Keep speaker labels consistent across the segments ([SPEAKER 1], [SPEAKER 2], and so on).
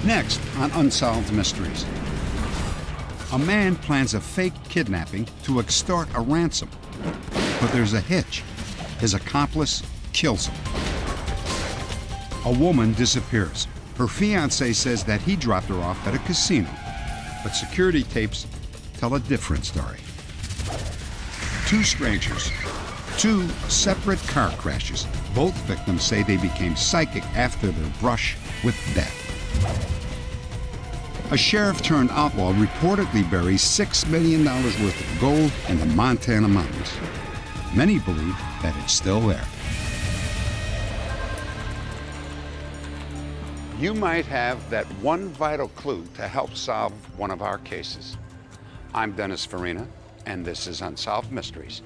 [SPEAKER 1] Next on Unsolved Mysteries. A man plans a fake kidnapping to extort a ransom. But there's a hitch. His accomplice kills him. A woman disappears. Her fiancé says that he dropped her off at a casino. But security tapes tell a different story. Two strangers, two separate car crashes. Both victims say they became psychic after their brush with death. A sheriff-turned-outlaw reportedly buries $6 million worth of gold in the Montana mountains. Many believe that it's still there. You might have that one vital clue to help solve one of our cases. I'm Dennis Farina, and this is Unsolved Mysteries.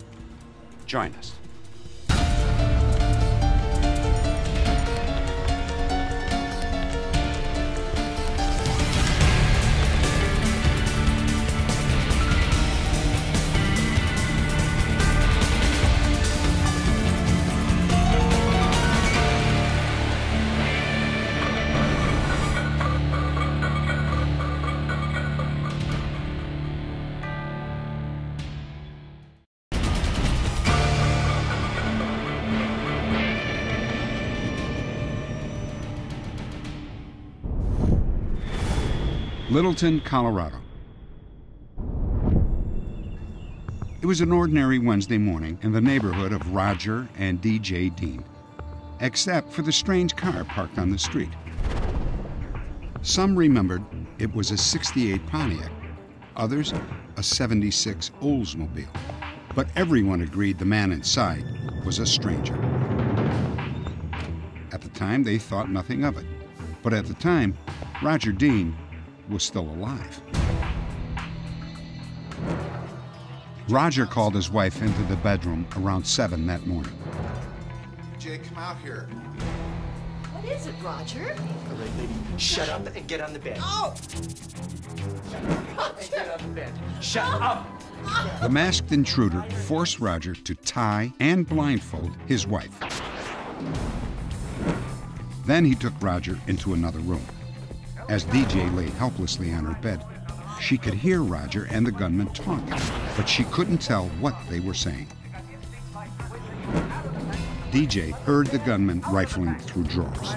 [SPEAKER 1] Join us. Littleton, Colorado. It was an ordinary Wednesday morning in the neighborhood of Roger and D.J. Dean, except for the strange car parked on the street. Some remembered it was a '68 Pontiac, others a '76 Oldsmobile, but everyone agreed the man inside was a stranger. At the time, they thought nothing of it, but at the time, Roger Dean was still alive. Roger called his wife into the bedroom around 7 that morning.
[SPEAKER 2] Jay, come out here.
[SPEAKER 3] What is it, Roger?
[SPEAKER 4] All right, lady, shut up and get on the bed.
[SPEAKER 3] Oh!
[SPEAKER 4] And get on the bed. Shut up!
[SPEAKER 1] The masked intruder forced Roger to tie and blindfold his wife. Then he took Roger into another room. As DJ lay helplessly on her bed, she could hear Roger and the gunman talking, but she couldn't tell what they were saying. DJ heard the gunman rifling through drawers.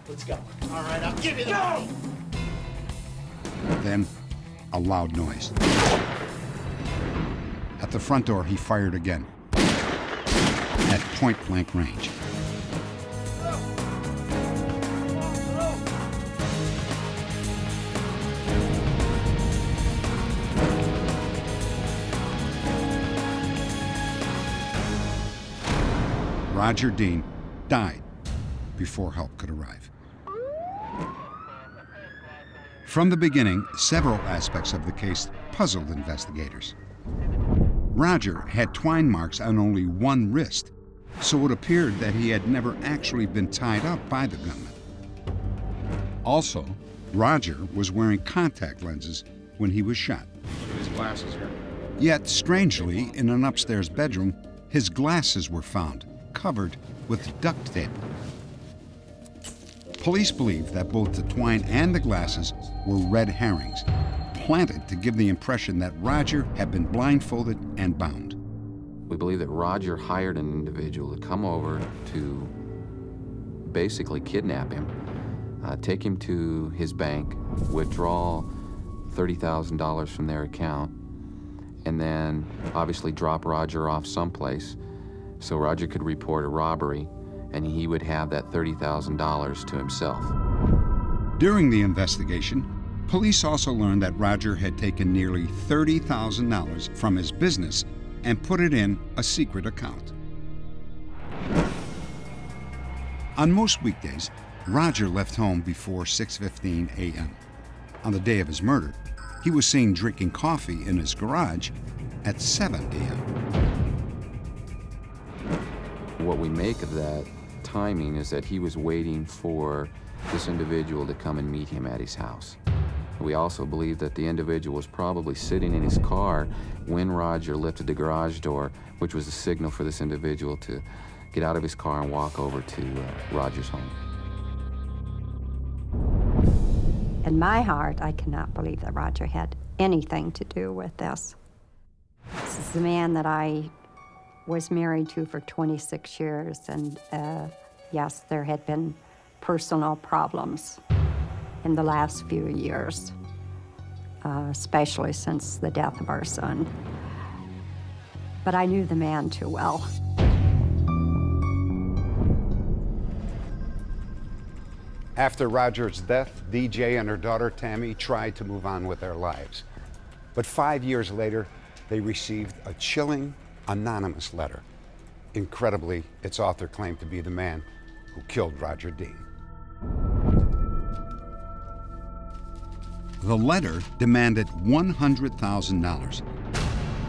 [SPEAKER 4] Let's go. All right, I'll give you the money.
[SPEAKER 1] Then, a loud noise. At the front door, he fired again, at point-blank range. Roger Dean died before help could arrive. From the beginning, several aspects of the case puzzled investigators. Roger had twine marks on only one wrist, so it appeared that he had never actually been tied up by the gunman. Also, Roger was wearing contact lenses when he was shot.
[SPEAKER 2] Look at his glasses here.
[SPEAKER 1] Yet, strangely, in an upstairs bedroom, his glasses were found, covered with duct tape. Police believe that both the twine and the glasses were red herrings, planted to give the impression that Roger had been blindfolded and bound.
[SPEAKER 5] We believe that Roger hired an individual to come over to basically kidnap him, take him to his bank, withdraw $30,000 from their account, and then obviously drop Roger off someplace so Roger could report a robbery and he would have that $30,000 to himself.
[SPEAKER 1] During the investigation, police also learned that Roger had taken nearly $30,000 from his business and put it in a secret account. On most weekdays, Roger left home before 6:15 a.m. On the day of his murder, he was seen drinking coffee in his garage at 7 a.m.
[SPEAKER 5] What we make of that timing is that he was waiting for this individual to come and meet him at his house. We also believe that the individual was probably sitting in his car when Roger lifted the garage door, which was a signal for this individual to get out of his car and walk over to Roger's home.
[SPEAKER 6] In my heart, I cannot believe that Roger had anything to do with this. This is the man that I was married to for 26 years, and yes, there had been personal problems in the last few years, especially since the death of our son. But I knew the man too well.
[SPEAKER 1] After Roger's death, DJ and her daughter Tammy tried to move on with their lives. But 5 years later, they received a chilling, anonymous letter. Incredibly, its author claimed to be the man who killed Roger Dean. The letter demanded $100,000.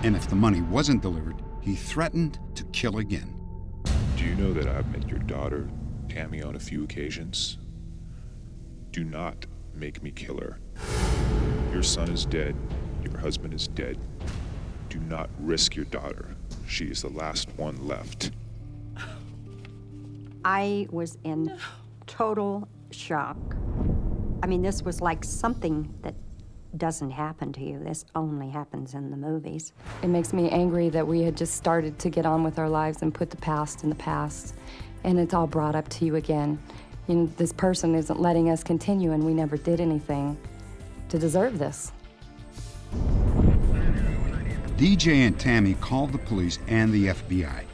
[SPEAKER 1] And if the money wasn't delivered, he threatened to kill again.
[SPEAKER 7] Do you know that I've met your daughter, Tammy, on a few occasions? Do not make me kill her. Your son is dead. Your husband is dead. Do not risk your daughter. She is the last one left.
[SPEAKER 6] I was in total shock. I mean, this was like something that doesn't happen to you. This only happens in the movies.
[SPEAKER 8] It makes me angry that we had just started to get on with our lives and put the past in the past, and it's all brought up to you again. You know, this person isn't letting us continue, and we never did anything to deserve this.
[SPEAKER 1] DJ and Tammy called the police and the FBI.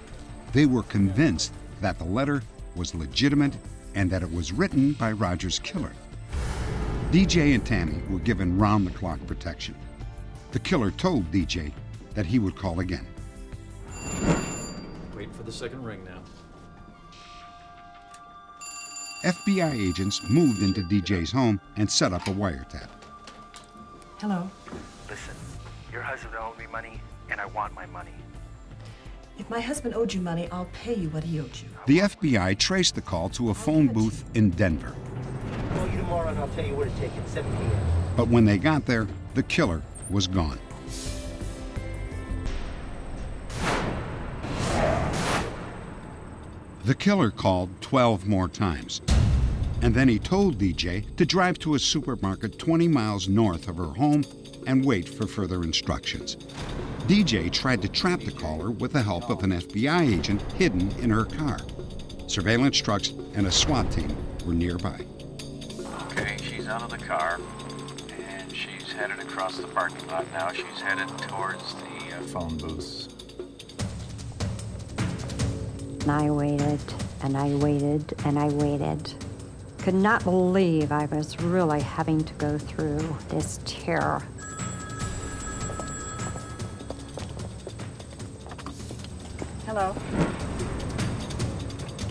[SPEAKER 1] They were convinced that the letter was legitimate and that it was written by Roger's killer. DJ and Tammy were given round-the-clock protection. The killer told DJ that he would call again.
[SPEAKER 9] Wait for the second ring now.
[SPEAKER 1] FBI agents moved into DJ's home and set up a wiretap.
[SPEAKER 10] Hello.
[SPEAKER 11] Listen, your husband owed me money, and I want my money.
[SPEAKER 10] If my husband owed you money, I'll pay you what he owed you.
[SPEAKER 1] The FBI traced the call to a phone booth in Denver.
[SPEAKER 4] I'll call you tomorrow and I'll tell you where to take it, 7 p.m.
[SPEAKER 1] But when they got there, the killer was gone. The killer called 12 more times. And then he told DJ to drive to a supermarket 20 miles north of her home and wait for further instructions. DJ tried to trap the caller with the help of an FBI agent hidden in her car. Surveillance trucks and a SWAT team were nearby.
[SPEAKER 12] Okay, she's out of the car, and she's headed across the parking lot now. She's headed towards the phone booth.
[SPEAKER 6] And I waited, and I waited, and I waited. Could not believe I was really having to go through this terror.
[SPEAKER 10] Hello.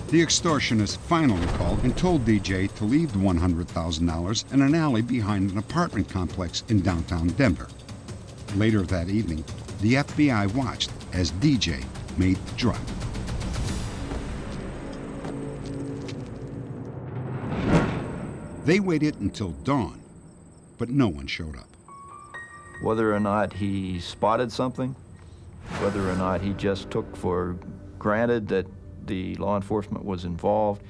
[SPEAKER 1] The extortionist finally called and told DJ to leave the $100,000 in an alley behind an apartment complex in downtown Denver. Later that evening, the FBI watched as DJ made the drop. They waited until dawn, but no one showed up.
[SPEAKER 13] Whether or not he spotted something, whether or not he just took for granted that the law enforcement was involved,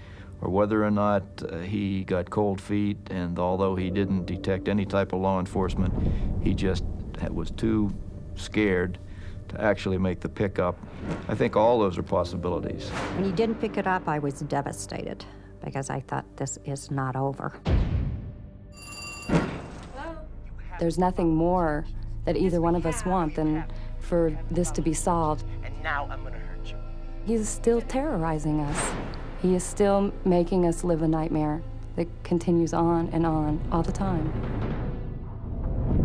[SPEAKER 13] or whether or not he got cold feet, and although he didn't detect any type of law enforcement, he just was too scared to actually make the pickup. I think all those are possibilities.
[SPEAKER 6] When he didn't pick it up, I was devastated because I thought this is not over.
[SPEAKER 8] There's nothing more that either one of us want than for this to be solved.
[SPEAKER 4] And now I'm gonna hurt you.
[SPEAKER 8] He's still terrorizing us. He is still making us live a nightmare that continues on and on all the time.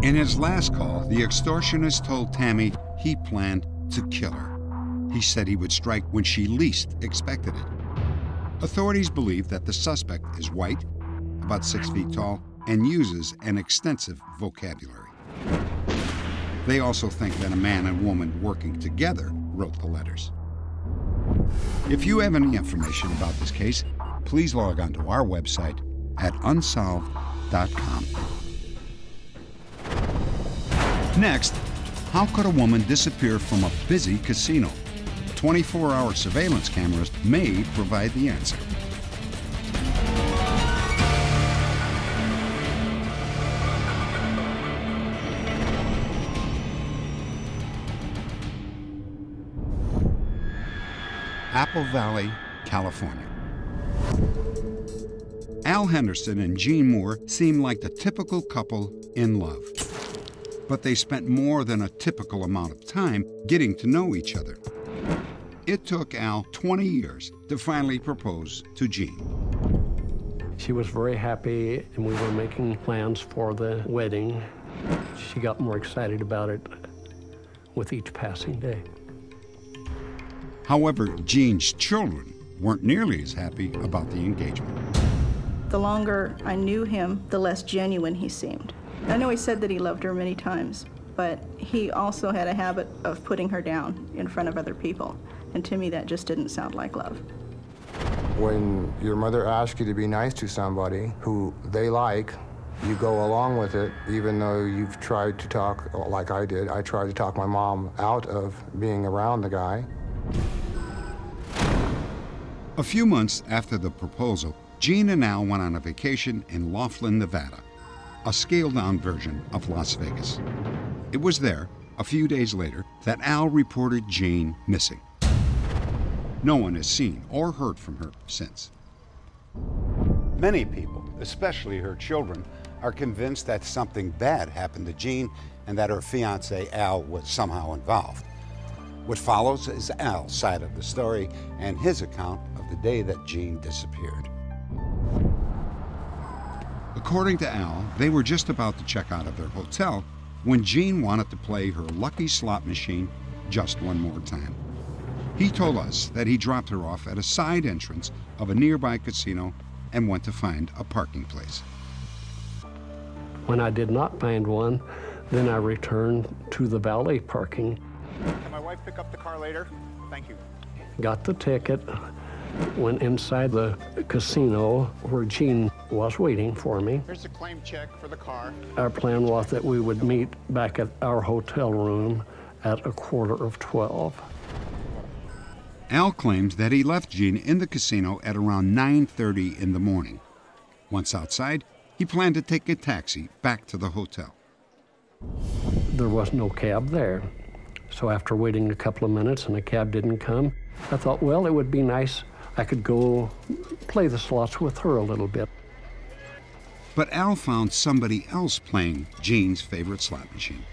[SPEAKER 1] In his last call, the extortionist told Tammy he planned to kill her. He said he would strike when she least expected it. Authorities believe that the suspect is white, about 6 feet tall, and uses an extensive vocabulary. They also think that a man and woman working together wrote the letters. If you have any information about this case, please log on to our website at unsolved.com. Next, how could a woman disappear from a busy casino? 24-hour surveillance cameras may provide the answer. Apple Valley, California. Al Henderson and Jean Moore seemed like the typical couple in love. But they spent more than a typical amount of time getting to know each other. It took Al 20 years to finally propose to Jean.
[SPEAKER 9] She was very happy, and we were making plans for the wedding. She got more excited about it with each passing day.
[SPEAKER 1] However, Jean's children weren't nearly as happy about the engagement.
[SPEAKER 14] The longer I knew him, the less genuine he seemed. I know he said that he loved her many times, but he also had a habit of putting her down in front of other people. And to me, that just didn't sound like love.
[SPEAKER 15] When your mother asks you to be nice to somebody who they like, you go along with it, even though you've tried to talk, like I did. I tried to talk my mom out of being around the guy.
[SPEAKER 1] A few months after the proposal, Jean and Al went on a vacation in Laughlin, Nevada, a scaled-down version of Las Vegas. It was there, a few days later, that Al reported Jean missing. No one has seen or heard from her since.
[SPEAKER 16] Many people, especially her children, are convinced that something bad happened to Jean and that her fiancé Al was somehow involved. What follows is Al's side of the story and his account of the day that Jean disappeared.
[SPEAKER 1] According to Al, they were just about to check out of their hotel when Jean wanted to play her lucky slot machine just one more time. He told us that he dropped her off at a side entrance of a nearby casino and went to find a parking place.
[SPEAKER 9] When I did not find one, then I returned to the valet parking.
[SPEAKER 2] Can my wife pick up the car later? Thank you.
[SPEAKER 9] Got the ticket, went inside the casino where Jean was waiting for me.
[SPEAKER 2] Here's the claim check for the car.
[SPEAKER 9] Our plan was that we would meet back at our hotel room at 11:45.
[SPEAKER 1] Al claims that he left Jean in the casino at around 9:30 in the morning. Once outside, he planned to take a taxi back to the hotel.
[SPEAKER 9] There was no cab there. So after waiting a couple of minutes and the cab didn't come, I thought, well, it would be nice. I could go play the slots with her a little bit.
[SPEAKER 1] But Al found somebody else playing Jean's favorite slot machine.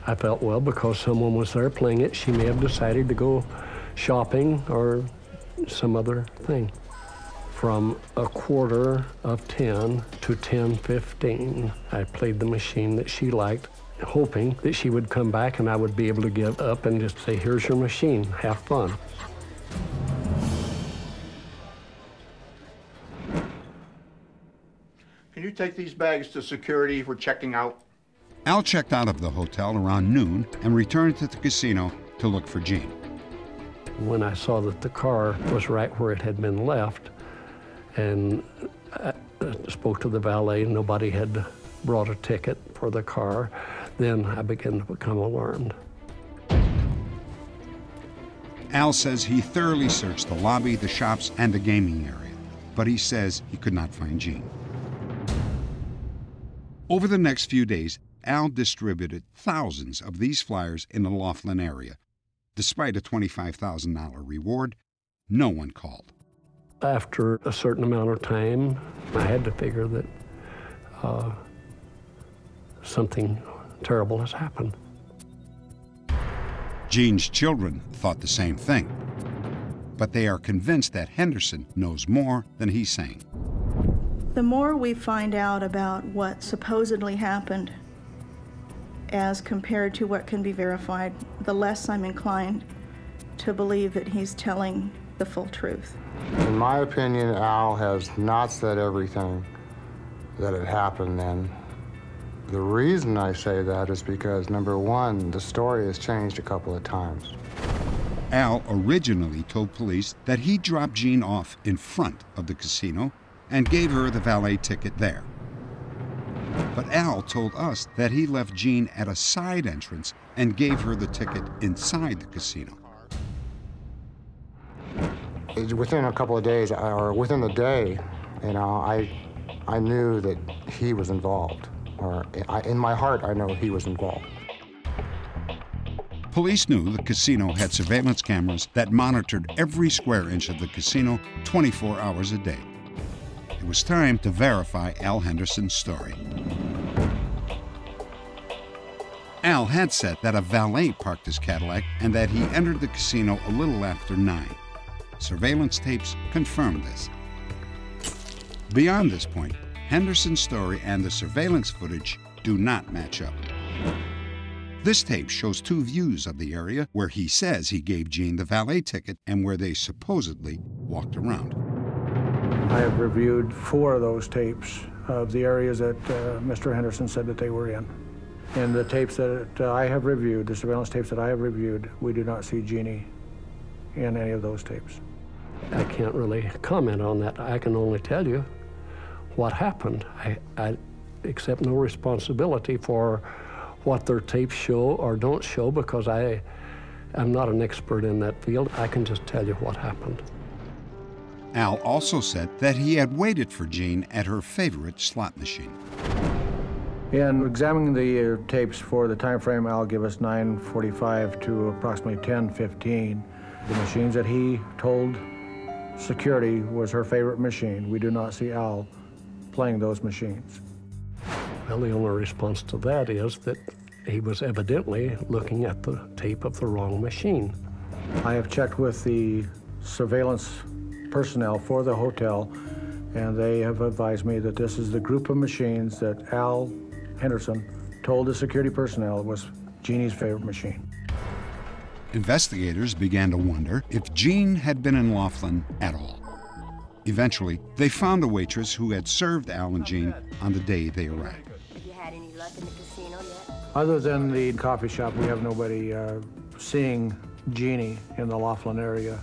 [SPEAKER 9] I felt, well, because someone was there playing it, she may have decided to go shopping or some other thing. From 9:45 to 10:15, I played the machine that she liked, hoping that she would come back and I would be able to get up and just say, here's your machine, have fun.
[SPEAKER 2] Can you take these bags to security for checking out?
[SPEAKER 1] Al checked out of the hotel around noon and returned to the casino to look for Jean.
[SPEAKER 9] When I saw that the car was right where it had been left, and I spoke to the valet, nobody had brought a ticket for the car, then I began to become alarmed.
[SPEAKER 1] Al says he thoroughly searched the lobby, the shops, and the gaming area, but he says he could not find Jean. Over the next few days, Al distributed thousands of these flyers in the Laughlin area. Despite a $25,000 reward, no one called.
[SPEAKER 9] After a certain amount of time, I had to figure that something terrible has happened.
[SPEAKER 1] Jean's children thought the same thing, but they are convinced that Henderson knows more than he's saying.
[SPEAKER 14] The more we find out about what supposedly happened as compared to what can be verified, the less I'm inclined to believe that he's telling the full truth.
[SPEAKER 15] In my opinion, Al has not said everything that had happened then. The reason I say that is because, number one, the story has changed a couple of times.
[SPEAKER 1] Al originally told police that he dropped Jean off in front of the casino and gave her the valet ticket there. But Al told us that he left Jean at a side entrance and gave her the ticket inside the casino.
[SPEAKER 15] Within a couple of days, or within the day, you know, I knew that he was involved. Or in my heart, I know he was involved.
[SPEAKER 1] Police knew the casino had surveillance cameras that monitored every square inch of the casino 24 hours a day. It was time to verify Al Henderson's story. Al had said that a valet parked his Cadillac and that he entered the casino a little after 9. Surveillance tapes confirmed this. Beyond this point, Henderson's story and the surveillance footage do not match up. This tape shows 2 views of the area where he says he gave Jean the valet ticket and where they supposedly walked around.
[SPEAKER 17] I have reviewed 4 of those tapes of the areas that Mr. Henderson said that they were in. In the tapes that I have reviewed, the surveillance tapes that I have reviewed, we do not see Jeannie in any of those tapes.
[SPEAKER 9] I can't really comment on that. I can only tell you what happened. I accept no responsibility for what their tapes show or don't show because I'm not an expert in that field. I can just tell you what happened.
[SPEAKER 1] Al also said that he had waited for Jean at her favorite slot machine.
[SPEAKER 17] In examining the tapes for the time frame, Al gave us 9:45 to approximately 10:15. The machines that he told security was her favorite machine. We do not see Al playing those machines.
[SPEAKER 9] Well, the only response to that is that he was evidently looking at the tape of the wrong machine.
[SPEAKER 17] I have checked with the surveillance personnel for the hotel, and they have advised me that this is the group of machines that Al Henderson told the security personnel was Jeannie's favorite machine.
[SPEAKER 1] Investigators began to wonder if Jean had been in Laughlin at all. Eventually, they found the waitress who had served Al and Jean on the day they arrived.
[SPEAKER 3] Have you had any luck in the casino yet?
[SPEAKER 17] Other than the coffee shop, we have nobody seeing Jeannie in the Laughlin area.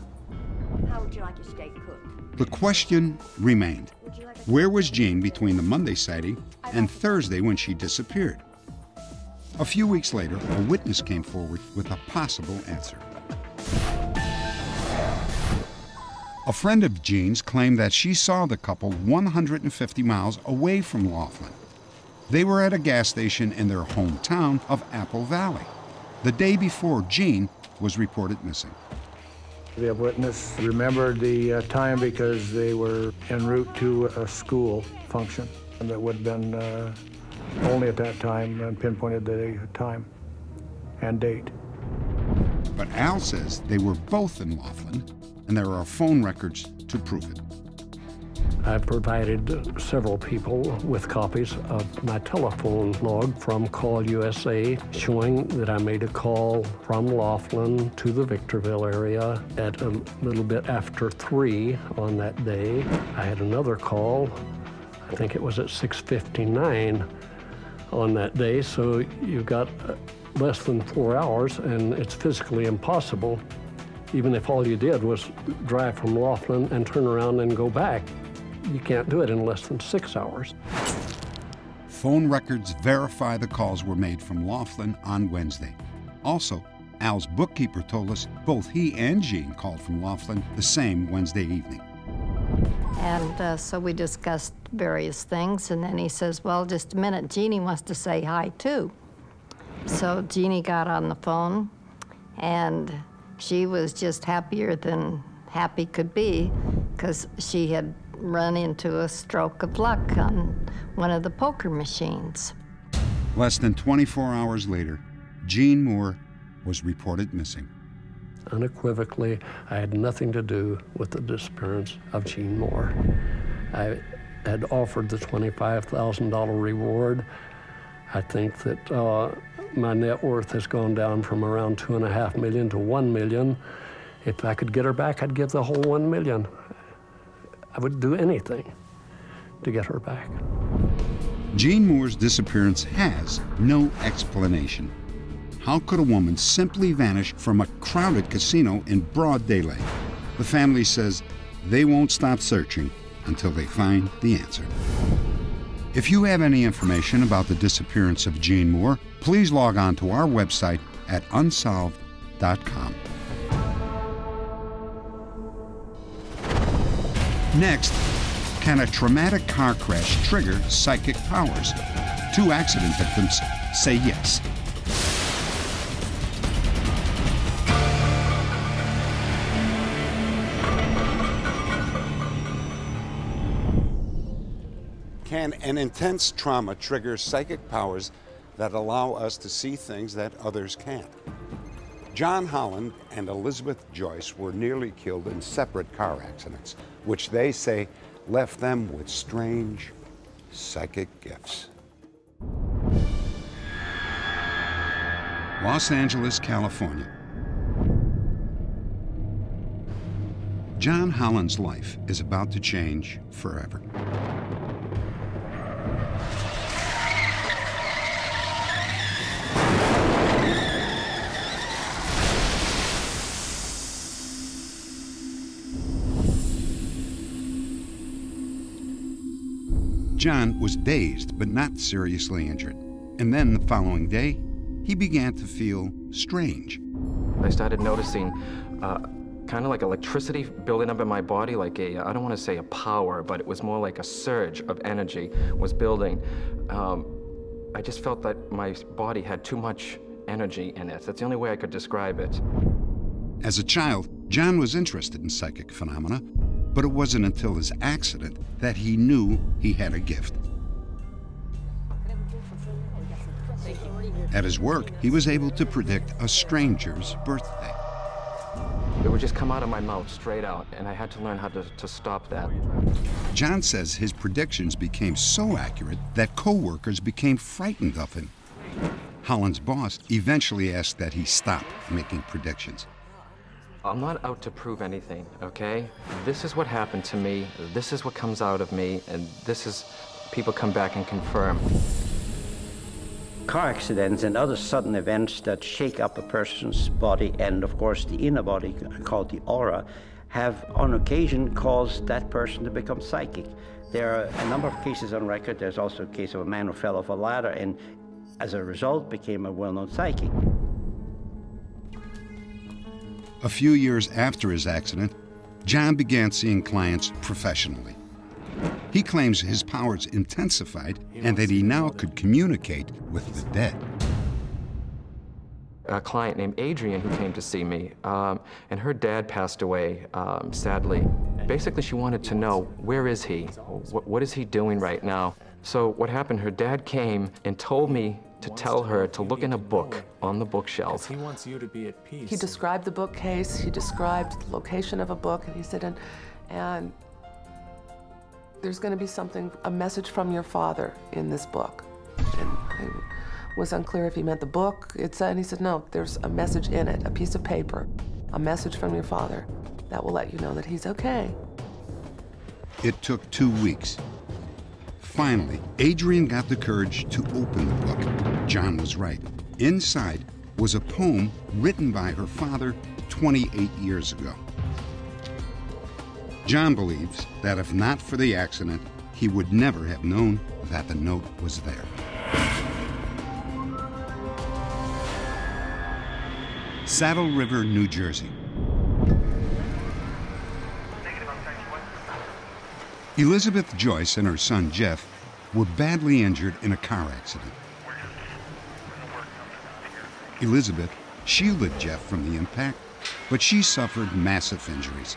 [SPEAKER 3] How would you like your steak cooked?
[SPEAKER 1] The question remained. Where was Jean between the Monday sighting and Thursday when she disappeared? A few weeks later, a witness came forward with a possible answer. A friend of Jean's claimed that she saw the couple 150 miles away from Laughlin. They were at a gas station in their hometown of Apple Valley, the day before Jean was reported missing.
[SPEAKER 17] The witness remembered the time because they were en route to a school function, and that would have been only at that time and pinpointed the time and date.
[SPEAKER 1] But Al says they were both in Laughlin, and there are phone records to prove it.
[SPEAKER 9] I've provided several people with copies of my telephone log from Call USA showing that I made a call from Laughlin to the Victorville area at a little bit after 3 on that day. I had another call, I think it was at 6:59 on that day, so you've got less than 4 hours, and it's physically impossible, even if all you did was drive from Laughlin and turn around and go back. You can't do it in less than 6 hours.
[SPEAKER 1] Phone records verify the calls were made from Laughlin on Wednesday. Also, Al's bookkeeper told us both he and Jean called from Laughlin the same Wednesday evening.
[SPEAKER 6] And so we discussed various things, and then he says, well, just a minute, Jeannie wants to say hi too. So Jeannie got on the phone, and she was just happier than happy could be, because she had run into a stroke of luck on one of the poker machines.
[SPEAKER 1] Less than 24 hours later, Jean Moore was reported missing.
[SPEAKER 9] Unequivocally, I had nothing to do with the disappearance of Jean Moore. I had offered the $25,000 reward. I think that my net worth has gone down from around $2.5 million to $1 million. If I could get her back, I'd give the whole $1 million. I would do anything to get her back.
[SPEAKER 1] Jean Moore's disappearance has no explanation. How could a woman simply vanish from a crowded casino in broad daylight? The family says they won't stop searching until they find the answer. If you have any information about the disappearance of Jean Moore, please log on to our website at unsolved.com. Next, can a traumatic car crash trigger psychic powers? 2 accident victims say yes.
[SPEAKER 16] Can an intense trauma trigger psychic powers that allow us to see things that others can't? John Holland and Elizabeth Joyce were nearly killed in separate car accidents, which they say left them with strange psychic gifts.
[SPEAKER 1] Los Angeles, California. John Holland's life is about to change forever. John was dazed but not seriously injured. And then the following day, he began to feel strange.
[SPEAKER 5] I started noticing kind of like electricity building up in my body, like I don't want to say a power, but it was more like a surge of energy was building. I just felt that my body had too much energy in it. That's the only way I could describe it.
[SPEAKER 1] As a child, John was interested in psychic phenomena, but it wasn't until his accident that he knew he had a gift. At his work, he was able to predict a stranger's birthday.
[SPEAKER 5] It would just come out of my mouth straight out, and I had to learn how to stop that.
[SPEAKER 1] John says his predictions became so accurate that co-workers became frightened of him. Holland's boss eventually asked that he stop making predictions.
[SPEAKER 5] I'm not out to prove anything, okay? This is what happened to me, this is what comes out of me, and this is, people come back and confirm.
[SPEAKER 18] Car accidents and other sudden events that shake up a person's body, and of course the inner body called the aura, have on occasion caused that person to become psychic. There are a number of cases on record. There's also a case of a man who fell off a ladder and as a result became a well-known psychic.
[SPEAKER 1] A few years after his accident, John began seeing clients professionally. He claims his powers intensified and that he now could communicate with the dead.
[SPEAKER 5] A client named Adrian who came to see me, and her dad passed away, sadly. Basically, she wanted to know, where is he? What is he doing right now? So what happened, her dad came and told me to tell her to look in a book on the bookshelf.
[SPEAKER 19] He wants you to be at peace.
[SPEAKER 20] He described the bookcase, he described the location of a book, and he said, and there's going to be something, a message from your father in this book. And it was unclear if he meant the book. And he said, no, there's a message in it, a piece of paper, a message from your father that will let you know that he's okay.
[SPEAKER 1] It took 2 weeks. Finally, Adrian got the courage to open the book. John was right. Inside was a poem written by her father 28 years ago. John believes that if not for the accident, he would never have known that the note was there. Saddle River, New Jersey. Elizabeth Joyce and her son Jeff were badly injured in a car accident. Elizabeth shielded Jeff from the impact, but she suffered massive injuries.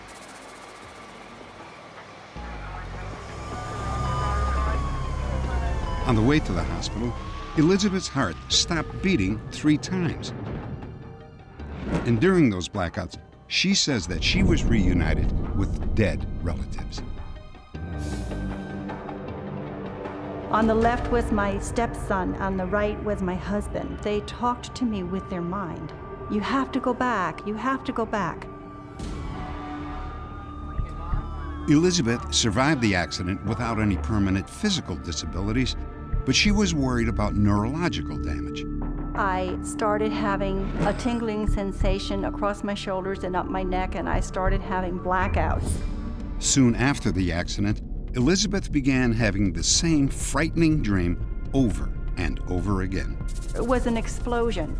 [SPEAKER 1] On the way to the hospital, Elizabeth's heart stopped beating 3 times. And during those blackouts, she says that she was reunited with dead relatives.
[SPEAKER 21] On the left was my stepson, on the right was my husband. They talked to me with their mind. You have to go back, you have to go back.
[SPEAKER 1] Elizabeth survived the accident without any permanent physical disabilities, but she was worried about neurological damage.
[SPEAKER 21] I started having a tingling sensation across my shoulders and up my neck, and I started having blackouts.
[SPEAKER 1] Soon after the accident, Elizabeth began having the same frightening dream over and over again.
[SPEAKER 21] It was an explosion.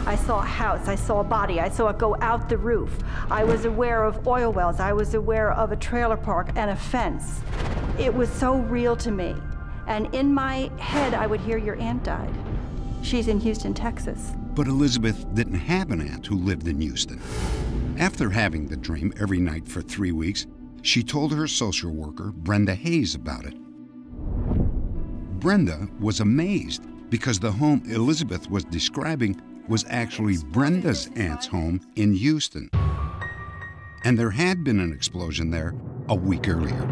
[SPEAKER 21] I saw a house, I saw a body, I saw it go out the roof. I was aware of oil wells, I was aware of a trailer park and a fence. It was so real to me. And in my head, I would hear, your aunt died. She's in Houston, Texas.
[SPEAKER 1] But Elizabeth didn't have an aunt who lived in Houston. After having the dream every night for 3 weeks, She told her social worker, Brenda Hayes, about it. Brenda was amazed because the home Elizabeth was describing was actually Brenda's aunt's home in Houston. And there had been an explosion there a week earlier.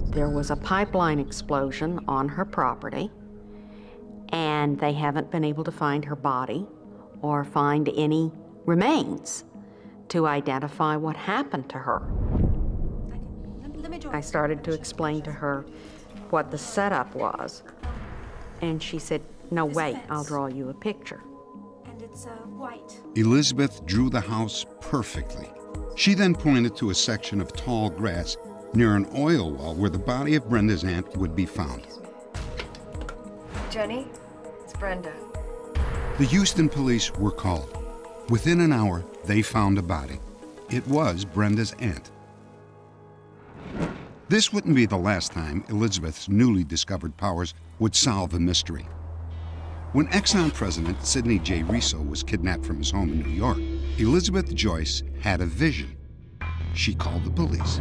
[SPEAKER 19] There was a pipeline explosion on her property, and they haven't been able to find her body or find any remains to identify what happened to her. I started to explain to her what the setup was, and she said, "No, wait, I'll draw you a picture."
[SPEAKER 3] And it's white.
[SPEAKER 1] Elizabeth drew the house perfectly. She then pointed to a section of tall grass near an oil well where the body of Brenda's aunt would be found.
[SPEAKER 22] Jenny, it's Brenda.
[SPEAKER 1] The Houston police were called. Within an hour, they found a body. It was Brenda's aunt. This wouldn't be the last time Elizabeth's newly discovered powers would solve a mystery. When Exxon president Sidney J. Riso was kidnapped from his home in New York, Elizabeth Joyce had a vision. She called the police.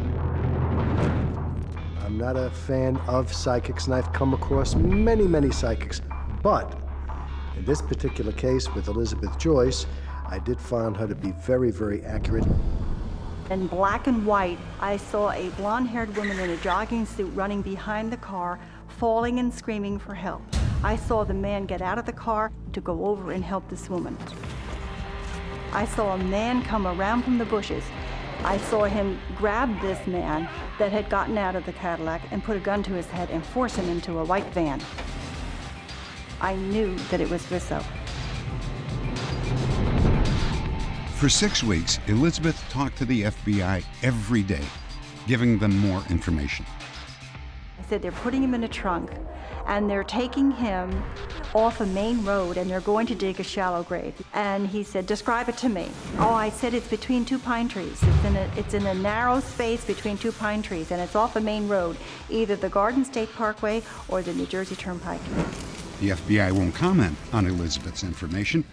[SPEAKER 23] I'm not a fan of psychics, and I've come across many, many psychics. But in this particular case with Elizabeth Joyce, I did find her to be very, very accurate.
[SPEAKER 21] In black and white, I saw a blonde-haired woman in a jogging suit running behind the car, falling and screaming for help. I saw the man get out of the car to go over and help this woman. I saw a man come around from the bushes. I saw him grab this man that had gotten out of the Cadillac and put a gun to his head and force him into a white van. I knew that it was Riso.
[SPEAKER 1] For 6 weeks, Elizabeth talked to the FBI every day, giving them more information.
[SPEAKER 21] I said, they're putting him in a trunk, and they're taking him off a main road, and they're going to dig a shallow grave. And he said, describe it to me. Oh, I said, it's between 2 pine trees. It's in a narrow space between 2 pine trees, and it's off a main road, either the Garden State Parkway or the New Jersey Turnpike.
[SPEAKER 1] The FBI won't comment on Elizabeth's information.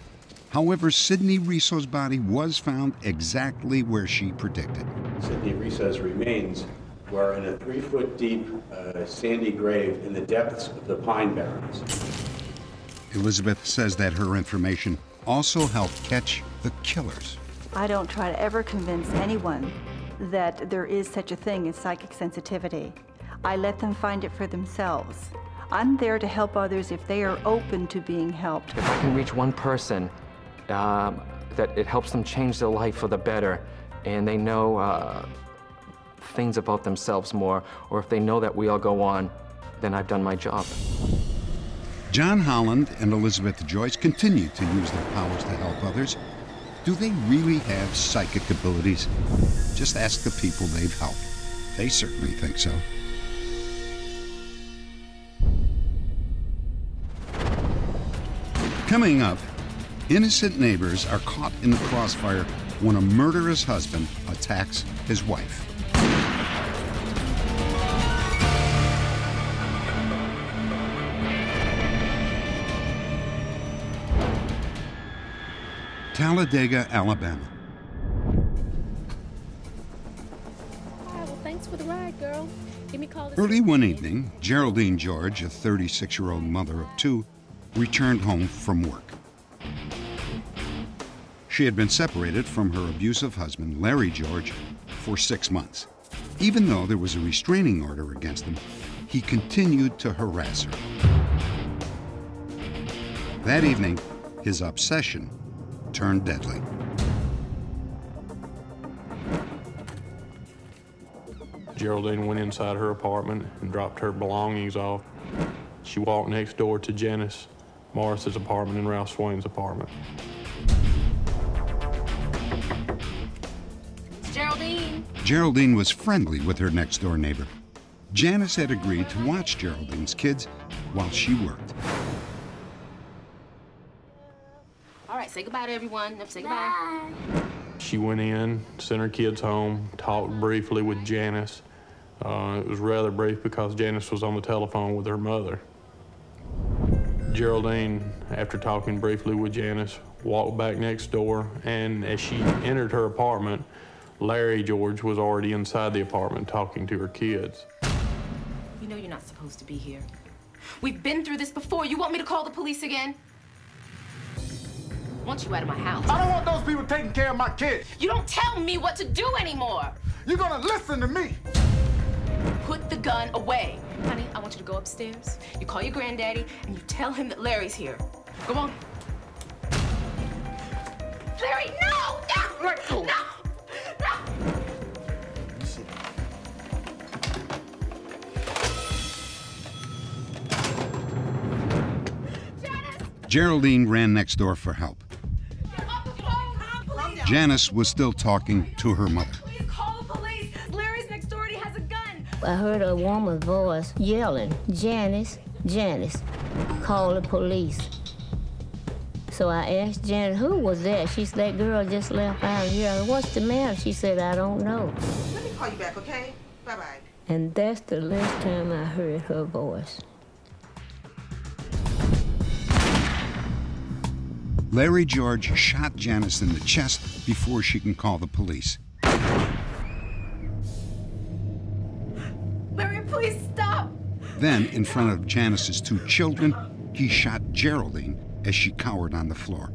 [SPEAKER 1] However, Sidney Riso's body was found exactly where she predicted.
[SPEAKER 24] Sidney Riso's remains were in a 3-foot-deep sandy grave in the depths of the pine barrens.
[SPEAKER 1] Elizabeth says that her information also helped catch the killers.
[SPEAKER 21] I don't try to ever convince anyone that there is such a thing as psychic sensitivity. I let them find it for themselves. I'm there to help others if they are open to being helped.
[SPEAKER 25] If I can reach one person, that it helps them change their life for the better, and they know things about themselves more, or if they know that we all go on, then I've done my job.
[SPEAKER 1] John Holland and Elizabeth Joyce continue to use their powers to help others. Do they really have psychic abilities? Just ask the people they've helped. They certainly think so. Coming up, innocent neighbors are caught in the crossfire when a murderous husband attacks his wife. Talladega, Alabama.
[SPEAKER 26] Well, thanks for the ride, girl. Give me a call.
[SPEAKER 1] Early one evening, Geraldine George, a 36-year-old mother of 2, returned home from work. She had been separated from her abusive husband, Larry George, for 6 months. Even though there was a restraining order against him, he continued to harass her. That evening, his obsession turned deadly.
[SPEAKER 27] Geraldine went inside her apartment and dropped her belongings off. She walked next door to Janice Morris's apartment and Ralph Swain's apartment.
[SPEAKER 26] It's Geraldine.
[SPEAKER 1] Geraldine was friendly with her next-door neighbor. Janice had agreed to watch Geraldine's kids while she worked.
[SPEAKER 26] All right, say goodbye to everyone. Say goodbye.
[SPEAKER 27] She went in, sent her kids home, talked briefly with Janice. It was rather brief because Janice was on the telephone with her mother. Geraldine, after talking briefly with Janice, walked back next door, and as she entered her apartment, Larry George was already inside the apartment talking to her kids.
[SPEAKER 4] You know you're not supposed to be here. We've been through this before. You want me to call the police again? I want you out of my house.
[SPEAKER 7] I don't want those people taking care of my kids.
[SPEAKER 4] You don't tell me what to do anymore.
[SPEAKER 7] You're gonna listen to me.
[SPEAKER 4] Put the gun away. Honey, I want you to go upstairs. You call your granddaddy and you tell him that Larry's here. Go on. Larry, no! No!
[SPEAKER 7] Let go.
[SPEAKER 4] No! No!
[SPEAKER 1] Geraldine ran next door for help. Janice was still talking to her mother.
[SPEAKER 4] Please call the police. Larry's next door and he has a gun.
[SPEAKER 10] I heard a woman's voice yelling, "Janice, Janice, call the police." So I asked Janice, who was that? She said, that girl just left out of here. What's the matter? She said, I don't know.
[SPEAKER 11] Let me call you back, okay? Bye-bye.
[SPEAKER 10] And that's the last time I heard her voice.
[SPEAKER 1] Larry George shot Janice in the chest before she can call the police.
[SPEAKER 4] Larry, please stop.
[SPEAKER 1] Then, in front of Janice's 2 children, he shot Geraldine as she cowered on the floor.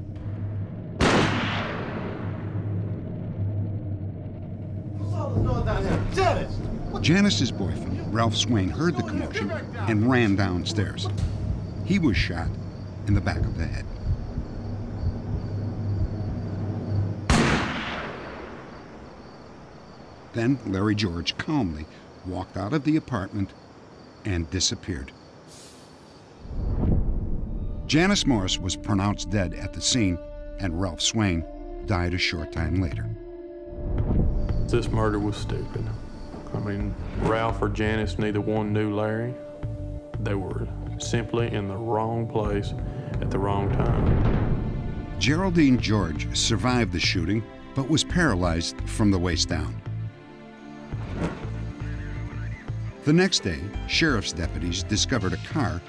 [SPEAKER 1] Janice's boyfriend, Ralph Swain, heard the commotion and ran downstairs. He was shot in the back of the head. Then Larry George calmly walked out of the apartment and disappeared. Janice Morris was pronounced dead at the scene, and Ralph Swain died a short time later.
[SPEAKER 27] This murder was stupid. I mean, Ralph or Janice, neither one knew Larry. They were simply in the wrong place at the wrong time.
[SPEAKER 1] Geraldine George survived the shooting, but was paralyzed from the waist down. The next day, sheriff's deputies discovered a car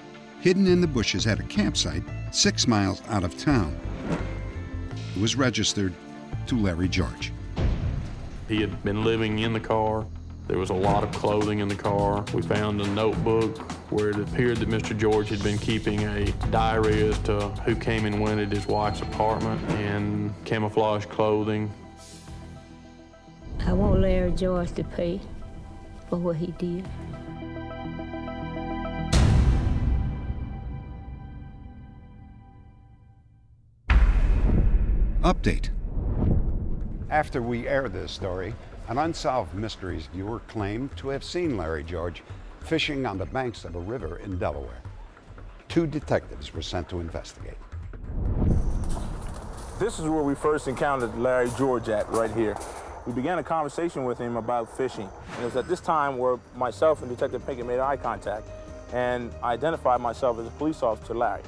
[SPEAKER 1] hidden in the bushes at a campsite 6 miles out of town. It was registered to Larry George.
[SPEAKER 27] He had been living in the car. There was a lot of clothing in the car. We found a notebook where it appeared that Mr. George had been keeping a diary as to who came and went at his wife's apartment, and camouflage clothing.
[SPEAKER 10] I want Larry George to pay for what he did.
[SPEAKER 1] Update.
[SPEAKER 16] After we aired this story, an Unsolved Mysteries viewer claimed to have seen Larry George fishing on the banks of a river in Delaware. 2 detectives were sent to investigate.
[SPEAKER 12] This is where we first encountered Larry George at, right here. We began a conversation with him about fishing. And it was at this time where myself and Detective Pinkett made eye contact and I identified myself as a police officer, Larry.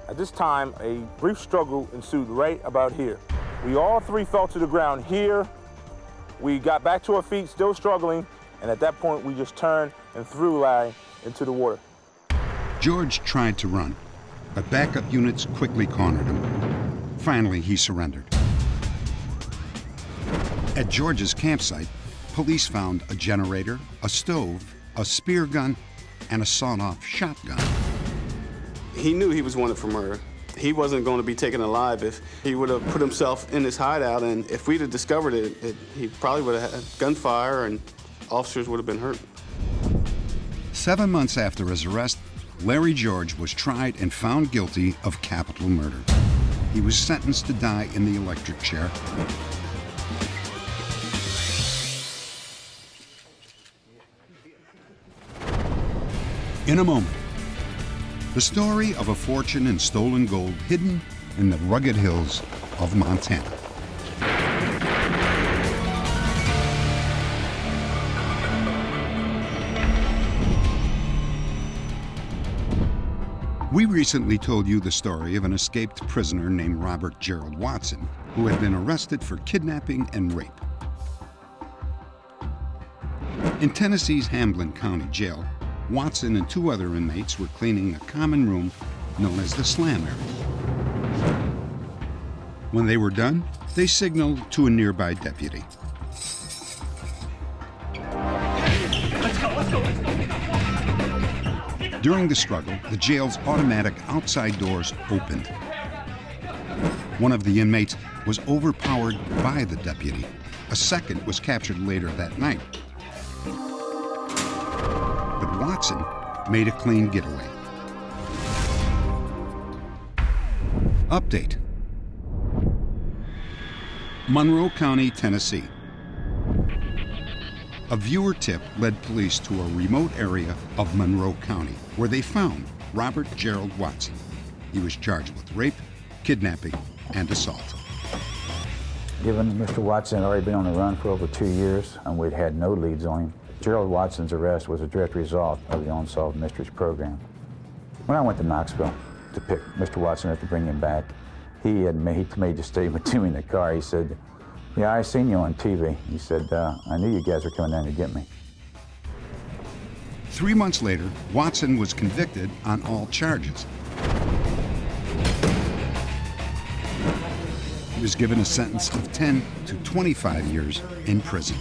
[SPEAKER 12] At this time, a brief struggle ensued right about here. We all 3 fell to the ground here. We got back to our feet, still struggling, and at that point, we just turned and threw Larry into the water.
[SPEAKER 1] George tried to run, but backup units quickly cornered him. Finally, he surrendered. At George's campsite, police found a generator, a stove, a spear gun, and a sawed-off shotgun.
[SPEAKER 13] He knew he was wanted for murder. He wasn't going to be taken alive if he would have put himself in this hideout, and if we'd have discovered it, he probably would have had gunfire and officers would have been hurt.
[SPEAKER 1] 7 months after his arrest, Larry George was tried and found guilty of capital murder. He was sentenced to die in the electric chair. In a moment, the story of a fortune in stolen gold hidden in the rugged hills of Montana. We recently told you the story of an escaped prisoner named Robert Gerald Watson, who had been arrested for kidnapping and rape. In Tennessee's Hamblin County Jail, Watson and 2 other inmates were cleaning a common room known as the Slam Area. When they were done, they signaled to a nearby deputy. During the struggle, the jail's automatic outside doors opened. One of the inmates was overpowered by the deputy. A second was captured later that night. But Watson made a clean getaway. Update. Monroe County, Tennessee. A viewer tip led police to a remote area of Monroe County where they found Robert Gerald Watson. He was charged with rape, kidnapping, and assault.
[SPEAKER 2] Given Mr. Watson had already been on the run for over 2 years and we'd had no leads on him, Gerald Watson's arrest was a direct result of the Unsolved Mysteries program. When I went to Knoxville to pick Mr. Watson up to bring him back, he made the statement to me in the car. He said, "Yeah, I seen you on TV." He said, "I knew you guys were coming down to get me."
[SPEAKER 1] 3 months later, Watson was convicted on all charges. He was given a sentence of 10 to 25 years in prison.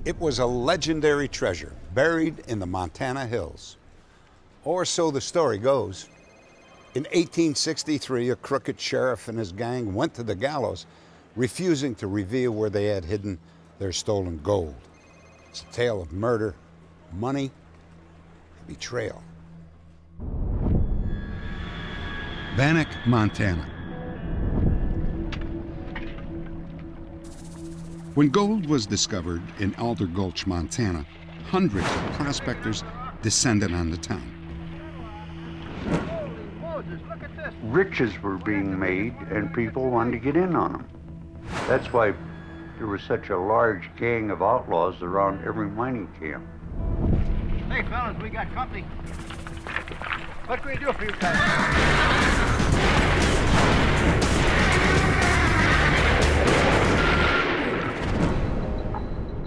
[SPEAKER 16] It was a legendary treasure buried in the Montana hills. Or so the story goes. In 1863, a crooked sheriff and his gang went to the gallows, refusing to reveal where they had hidden their stolen gold. It's a tale of murder, money, and betrayal.
[SPEAKER 1] Bannack, Montana. When gold was discovered in Alder Gulch, Montana, hundreds of prospectors descended on the town.
[SPEAKER 6] Riches were being made and people wanted to get in on them. That's why there was such a large gang of outlaws around every mining camp.
[SPEAKER 8] Hey fellas, we got company. What can we do for you guys?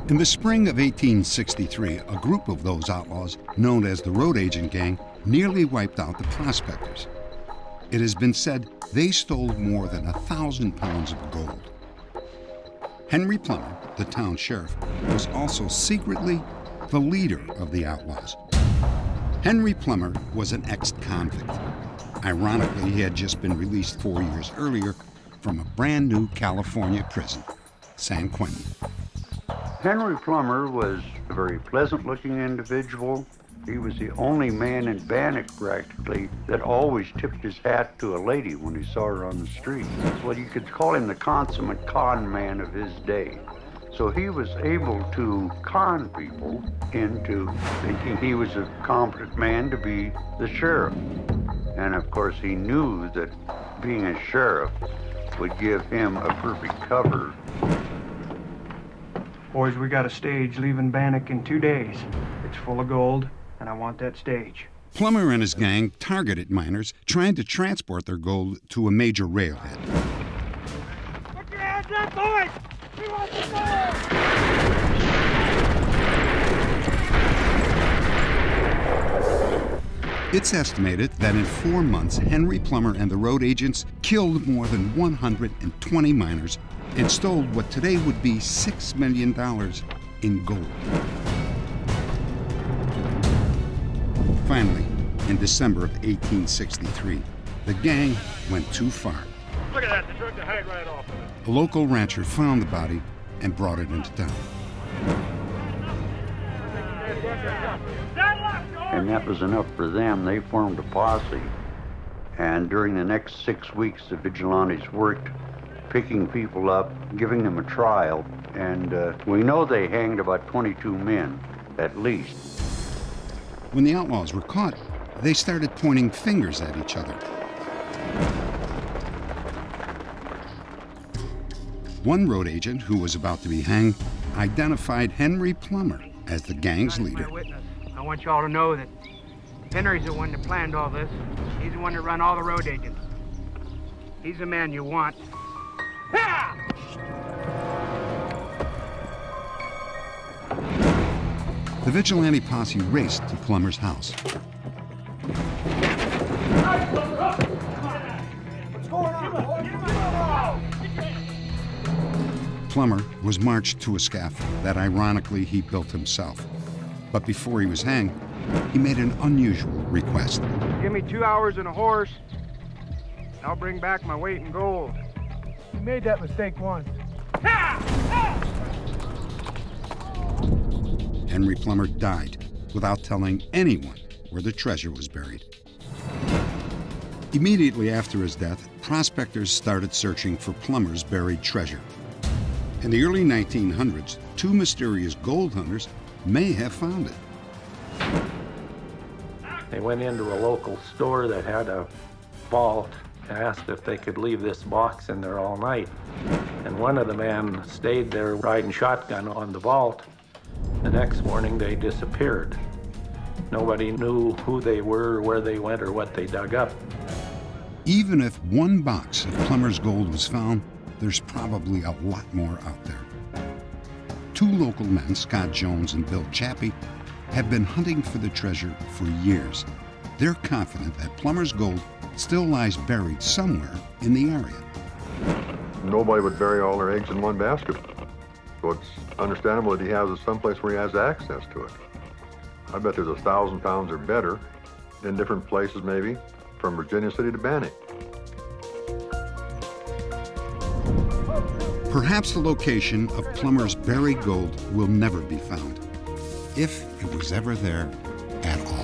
[SPEAKER 1] In the spring of 1863, a group of those outlaws, known as the Road Agent Gang, nearly wiped out the prospectors. It has been said they stole more than 1,000 pounds of gold. Henry Plummer, the town sheriff, was also secretly the leader of the outlaws. Henry Plummer was an ex-convict. Ironically, he had just been released 4 years earlier from a brand new California prison, San Quentin.
[SPEAKER 6] Henry Plummer was a very pleasant-looking individual. He was the only man in Bannack, practically, that always tipped his hat to a lady when he saw her on the street. Well, you could call him the consummate con man of his day. So he was able to con people into thinking he was a competent man to be the sheriff. And of course, he knew that being a sheriff would give him a perfect cover.
[SPEAKER 14] Boys, we got a stage leaving Bannack in 2 days. It's full of gold, and I want that stage.
[SPEAKER 1] Plummer and his gang targeted miners trying to transport their gold to a major railhead.
[SPEAKER 8] Put your hands up, boys! We want the gold!
[SPEAKER 1] It's estimated that in 4 months, Henry Plummer and the road agents killed more than 120 miners and stole what today would be $6 million in gold. Finally, in December of 1863, the gang went too far.
[SPEAKER 8] Look at that, they took the hide right off of it.
[SPEAKER 1] A local rancher found the body and brought it into town.
[SPEAKER 6] And that was enough for them. They formed a posse. And during the next 6 weeks, the vigilantes worked picking people up, giving them a trial, and we know they hanged about 22 men, at least.
[SPEAKER 1] When the outlaws were caught, they started pointing fingers at each other. One road agent, who was about to be hanged, identified Henry Plummer as the gang's leader.
[SPEAKER 14] I want y'all to know that Henry's the one that planned all this. He's the one that run all the road agents. He's the man you want.
[SPEAKER 1] The vigilante posse raced to Plummer's house.
[SPEAKER 8] What's going on?
[SPEAKER 1] Plummer was marched to a scaffold that ironically he built himself. But before he was hanged, he made an unusual request.
[SPEAKER 14] Give me 2 hours and a horse, and I'll bring back my weight in gold.
[SPEAKER 8] You made that mistake once.
[SPEAKER 1] Henry Plummer died without telling anyone where the treasure was buried. Immediately after his death, prospectors started searching for Plummer's buried treasure. In the early 1900s, two mysterious gold hunters may have found it.
[SPEAKER 5] They went into a local store that had a vault and asked if they could leave this box in there all night. And one of the men stayed there riding shotgun on the vault. The next morning they disappeared. Nobody knew who they were, where they went, or what they dug up.
[SPEAKER 1] Even if one box of Plummer's gold was found, there's probably a lot more out there. Two local men, Scott Jones and Bill Chappie, have been hunting for the treasure for years. They're confident that Plummer's gold still lies buried somewhere in the area.
[SPEAKER 9] Nobody would bury all their eggs in one basket. So it's understandable that he has it someplace where he has access to it. I bet there's 1,000 pounds or better in different places, maybe, from Virginia City to Bannock.
[SPEAKER 1] Perhaps the location of Plummer's buried gold will never be found, if it was ever there at all.